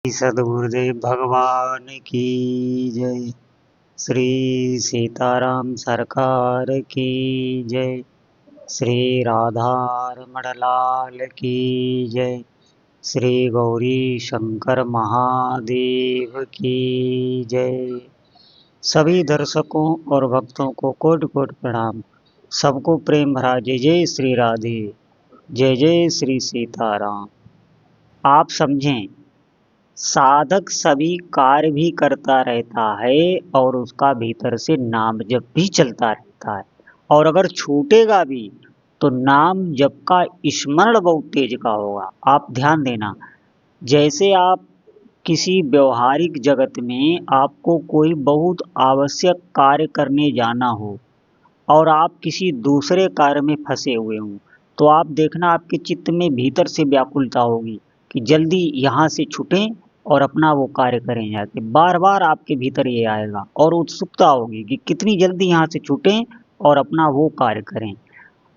सदगुरुदेव भगवान की जय। श्री सीताराम सरकार की जय। श्री राधारमण लाल की जय। श्री गौरी शंकर महादेव की जय। सभी दर्शकों और भक्तों को कोटि कोटि प्रणाम। सबको प्रेम भरा जय जय श्री राधे, जय जय श्री सीताराम। आप समझें, साधक सभी कार्य भी करता रहता है और उसका भीतर से नाम जप भी चलता रहता है, और अगर छूटेगा भी तो नाम जप का स्मरण बहुत तेज का होगा। आप ध्यान देना, जैसे आप किसी व्यवहारिक जगत में आपको कोई बहुत आवश्यक कार्य करने जाना हो और आप किसी दूसरे कार्य में फंसे हुए हों, तो आप देखना आपके चित्त में भीतर से व्याकुलता होगी कि जल्दी यहाँ से छूटें और अपना वो कार्य करें जाके। बार बार आपके भीतर ये आएगा और उत्सुकता होगी कि कितनी जल्दी यहाँ से छूटें और अपना वो कार्य करें।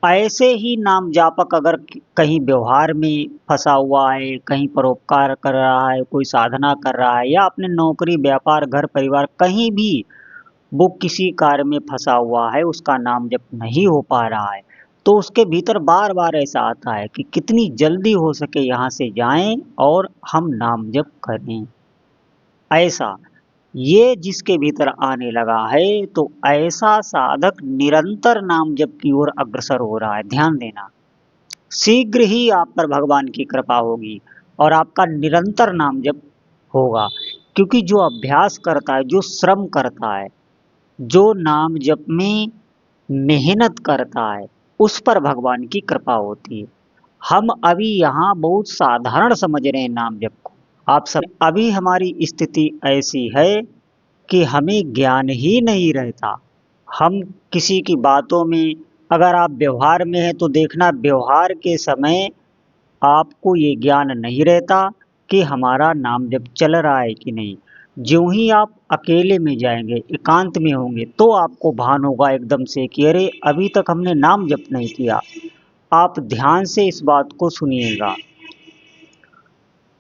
ऐसे ही नाम जापक अगर कहीं व्यवहार में फंसा हुआ है, कहीं परोपकार कर रहा है, कोई साधना कर रहा है, या अपने नौकरी व्यापार घर परिवार कहीं भी वो किसी कार्य में फंसा हुआ है, उसका नाम जप नहीं हो पा रहा है, तो उसके भीतर बार बार ऐसा आता है कि कितनी जल्दी हो सके यहाँ से जाएं और हम नाम जप करें। ऐसा ये जिसके भीतर आने लगा है, तो ऐसा साधक निरंतर नाम जप की ओर अग्रसर हो रहा है। ध्यान देना, शीघ्र ही आप पर भगवान की कृपा होगी और आपका निरंतर नाम जप होगा। क्योंकि जो अभ्यास करता है, जो श्रम करता है, जो नाम जप में मेहनत करता है, उस पर भगवान की कृपा होती है। हम अभी यहाँ बहुत साधारण समझ रहे हैं नाम जप को। आप सब अभी हमारी स्थिति ऐसी है कि हमें ज्ञान ही नहीं रहता। हम किसी की बातों में, अगर आप व्यवहार में हैं तो देखना व्यवहार के समय आपको ये ज्ञान नहीं रहता कि हमारा नाम जप चल रहा है कि नहीं। ज्यों ही आप अकेले में जाएंगे, एकांत में होंगे, तो आपको भान होगा एकदम से कि अरे अभी तक हमने नाम जप नहीं किया। आप ध्यान से इस बात को सुनिएगा।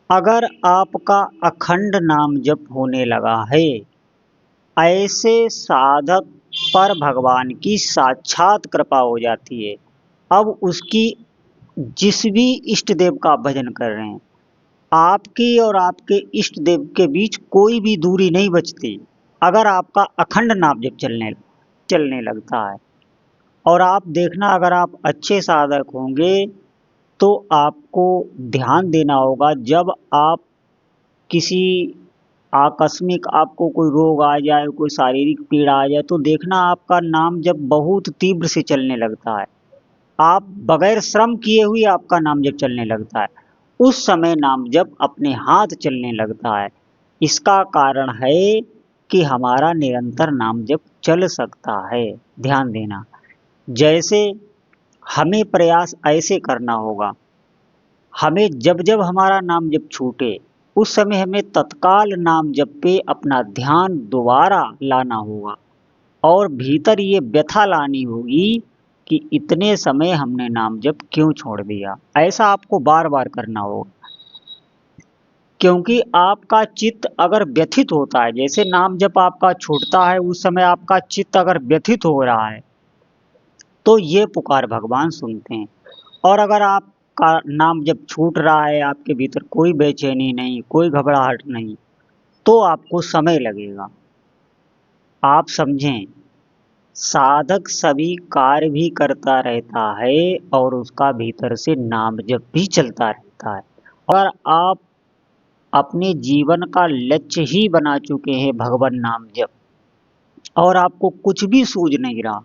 अगर आपका अखंड नाम जप होने लगा है, ऐसे साधक पर भगवान की साक्षात कृपा हो जाती है। अब उसकी जिस भी इष्ट देव का भजन कर रहे हैं, आपकी और आपके इष्ट देव के बीच कोई भी दूरी नहीं बचती अगर आपका अखंड नाम जप चलने लगता है। और आप देखना, अगर आप अच्छे साधक होंगे तो आपको ध्यान देना होगा, जब आप किसी आकस्मिक आपको कोई रोग आ जाए, कोई शारीरिक पीड़ा आ जाए, तो देखना आपका नाम जब बहुत तीव्र से चलने लगता है, आप बगैर श्रम किए हुए आपका नाम जब चलने लगता है, उस समय नाम जब अपने हाथ चलने लगता है। इसका कारण है कि हमारा निरंतर नाम जप चल सकता है। ध्यान देना, जैसे हमें प्रयास ऐसे करना होगा, हमें जब जब हमारा नाम जप छूटे उस समय हमें तत्काल नाम जप पे अपना ध्यान दोबारा लाना होगा और भीतर ये व्यथा लानी होगी कि इतने समय हमने नाम जप क्यों छोड़ दिया। ऐसा आपको बार बार करना होगा, क्योंकि आपका चित्त अगर व्यथित होता है, जैसे नाम जप आपका छूटता है उस समय आपका चित्त अगर व्यथित हो रहा है, तो ये पुकार भगवान सुनते हैं। और अगर आपका नाम जब छूट रहा है, आपके भीतर कोई बेचैनी नहीं, कोई घबराहट नहीं, तो आपको समय लगेगा। आप समझें, साधक सभी कार्य भी करता रहता है और उसका भीतर से नाम जप भी चलता रहता है। और आप अपने जीवन का लक्ष्य ही बना चुके हैं भगवान नाम जप, और आपको कुछ भी सूझ नहीं रहा,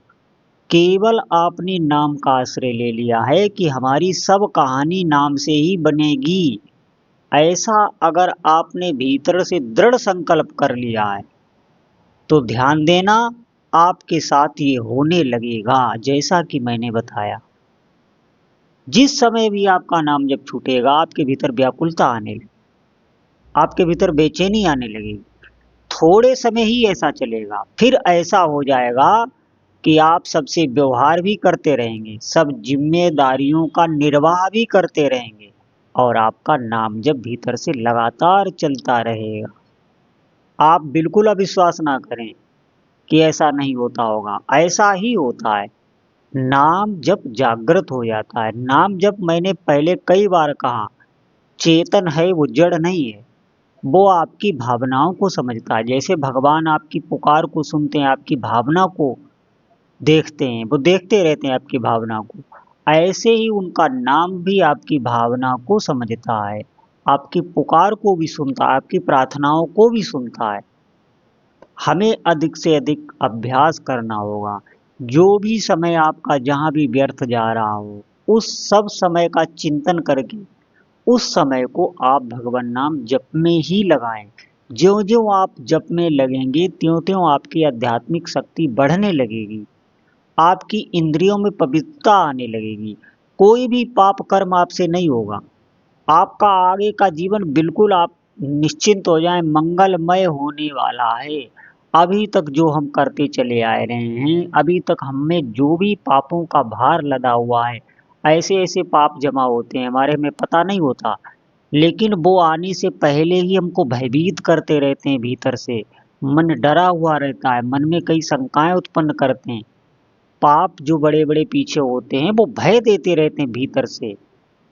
केवल आपने नाम का आश्रय ले लिया है कि हमारी सब कहानी नाम से ही बनेगी। ऐसा अगर आपने भीतर से दृढ़ संकल्प कर लिया है, तो ध्यान देना, आपके साथ ये होने लगेगा जैसा कि मैंने बताया। जिस समय भी आपका नाम जब छूटेगा, आपके भीतर व्याकुलता आने लगेगी, आपके भीतर बेचैनी आने लगेगी। थोड़े समय ही ऐसा चलेगा, फिर ऐसा हो जाएगा कि आप सबसे व्यवहार भी करते रहेंगे, सब जिम्मेदारियों का निर्वाह भी करते रहेंगे, और आपका नाम जप भीतर से लगातार चलता रहेगा। आप बिल्कुल अविश्वास ना करें कि ऐसा नहीं होता होगा, ऐसा ही होता है। नाम जप जागृत हो जाता है। नाम जप मैंने पहले कई बार कहा, चेतन है, वो जड़ नहीं है। वो आपकी भावनाओं को समझता है। जैसे भगवान आपकी पुकार को सुनते हैं, आपकी भावना को देखते हैं, वो देखते रहते हैं आपकी भावना को। ऐसे ही उनका नाम भी आपकी भावना को समझता है, आपकी पुकार को भी सुनता है, आपकी प्रार्थनाओं को भी सुनता है। हमें अधिक से अधिक अभ्यास करना होगा। जो भी समय आपका जहाँ भी व्यर्थ जा रहा हो, उस सब समय का चिंतन करके उस समय को आप भगवान नाम जप में ही लगाएं। ज्यों-ज्यों आप जप में लगेंगे, त्यों-त्यों आपकी आध्यात्मिक शक्ति बढ़ने लगेगी। आपकी इंद्रियों में पवित्रता आने लगेगी। कोई भी पाप कर्म आपसे नहीं होगा। आपका आगे का जीवन बिल्कुल आप निश्चिंत हो जाएं, मंगलमय होने वाला है। अभी तक जो हम करते चले आ रहे हैं, अभी तक हम में जो भी पापों का भार लदा हुआ है, ऐसे ऐसे पाप जमा होते हैं, हमारे में पता नहीं होता। लेकिन वो आने से पहले ही हमको भयभीत करते रहते हैं भीतर से। मन डरा हुआ रहता है, मन में कई शंकाएं उत्पन्न करते हैं। पाप जो बड़े बड़े पीछे होते हैं, वो भय देते रहते हैं भीतर से।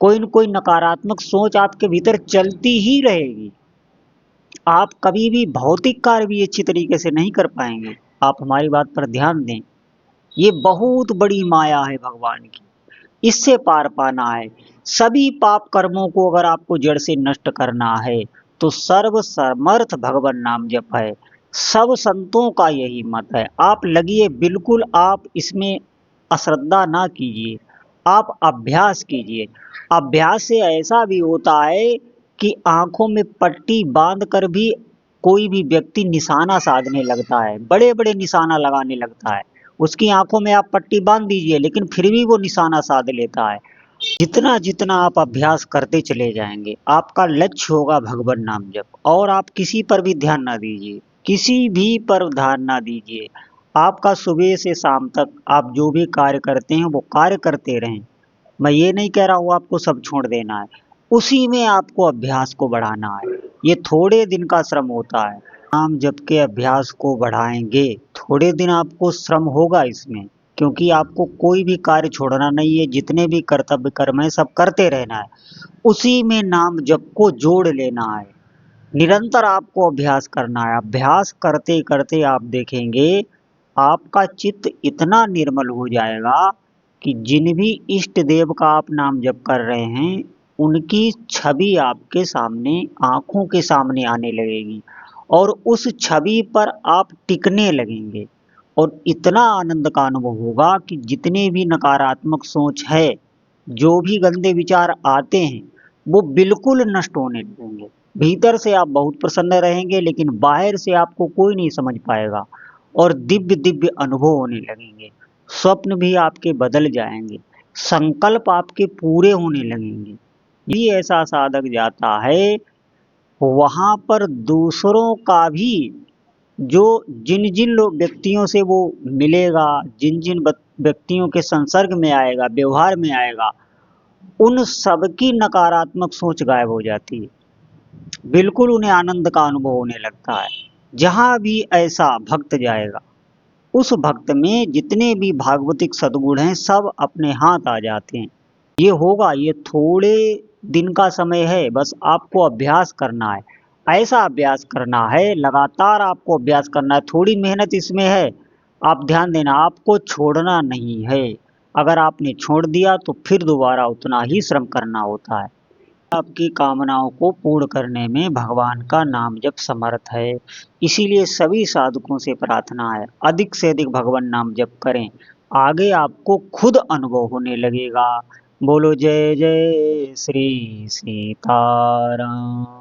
कोई न कोई नकारात्मक सोच आपके भीतर चलती ही रहेगी। आप कभी भी भौतिक कार्य भी अच्छी तरीके से नहीं कर पाएंगे। आप हमारी बात पर ध्यान दें। ये बहुत बड़ी माया है भगवान की, इससे पार पाना है। सभी पाप कर्मों को अगर आपको जड़ से नष्ट करना है, तो सर्व समर्थ भगवान नाम जप है। सब संतों का यही मत है। आप लगिए, बिल्कुल आप इसमें अश्रद्धा ना कीजिए, आप अभ्यास कीजिए। अभ्यास से ऐसा भी होता है कि आंखों में पट्टी बांध कर भी कोई भी व्यक्ति निशाना साधने लगता है, बड़े बड़े निशाना लगाने लगता है। उसकी आंखों में आप पट्टी बांध दीजिए, लेकिन फिर भी वो निशाना साध लेता है। जितना जितना आप अभ्यास करते चले जाएंगे, आपका लक्ष्य होगा भगवान नाम जप। और आप किसी पर भी ध्यान ना दीजिए, किसी भी पर ध्यान ना दीजिए। आपका सुबह से शाम तक आप जो भी कार्य करते हैं, वो कार्य करते रहें। मैं ये नहीं कह रहा हूँ आपको सब छोड़ देना है, उसी में आपको अभ्यास को बढ़ाना है। ये थोड़े दिन का श्रम होता है। नाम जप के अभ्यास को बढ़ाएंगे, थोड़े दिन आपको श्रम होगा इसमें, क्योंकि आपको कोई भी कार्य छोड़ना नहीं है। जितने भी कर्तव्य कर्म है, सब करते रहना है। उसी में नाम जप को जोड़ लेना है। निरंतर आपको अभ्यास करना है। अभ्यास करते करते आप देखेंगे आपका चित्त इतना निर्मल हो जाएगा कि जिन भी इष्ट देव का आप नाम जप कर रहे हैं, उनकी छवि आपके सामने, आंखों के सामने आने लगेगी और उस छवि पर आप टिकने लगेंगे। और इतना आनंद का अनुभव होगा कि जितने भी नकारात्मक सोच है, जो भी गंदे विचार आते हैं, वो बिल्कुल नष्ट होने लगेंगे। भीतर से आप बहुत प्रसन्न रहेंगे, लेकिन बाहर से आपको कोई नहीं समझ पाएगा। और दिव्य दिव्य अनुभव होने लगेंगे। स्वप्न भी आपके बदल जाएंगे, संकल्प आपके पूरे होने लगेंगे। ये ऐसा साधक जाता है, वहां पर दूसरों का भी, जो जिन जिन लोग व्यक्तियों से वो मिलेगा, जिन जिन व्यक्तियों के संसर्ग में आएगा, व्यवहार में आएगा, उन सबकी नकारात्मक सोच गायब हो जाती है। बिल्कुल उन्हें आनंद का अनुभव होने लगता है। जहां भी ऐसा भक्त जाएगा, उस भक्त में जितने भी भागवतिक सद्गुण हैं, सब अपने हाथ आ जाते हैं। ये होगा, ये थोड़े दिन का समय है, बस आपको अभ्यास करना है। ऐसा अभ्यास करना है, लगातार आपको अभ्यास करना है। थोड़ी मेहनत इसमें है, आप ध्यान देना, आपको छोड़ना नहीं है। अगर आपने छोड़ दिया तो फिर दोबारा उतना ही श्रम करना होता है। आपकी कामनाओं को पूर्ण करने में भगवान का नाम जप समर्थ है। इसीलिए सभी साधकों से प्रार्थना है, अधिक से अधिक भगवान नाम जप करें। आगे आपको खुद अनुभव होने लगेगा। बोलो जय जय श्री सीताराम।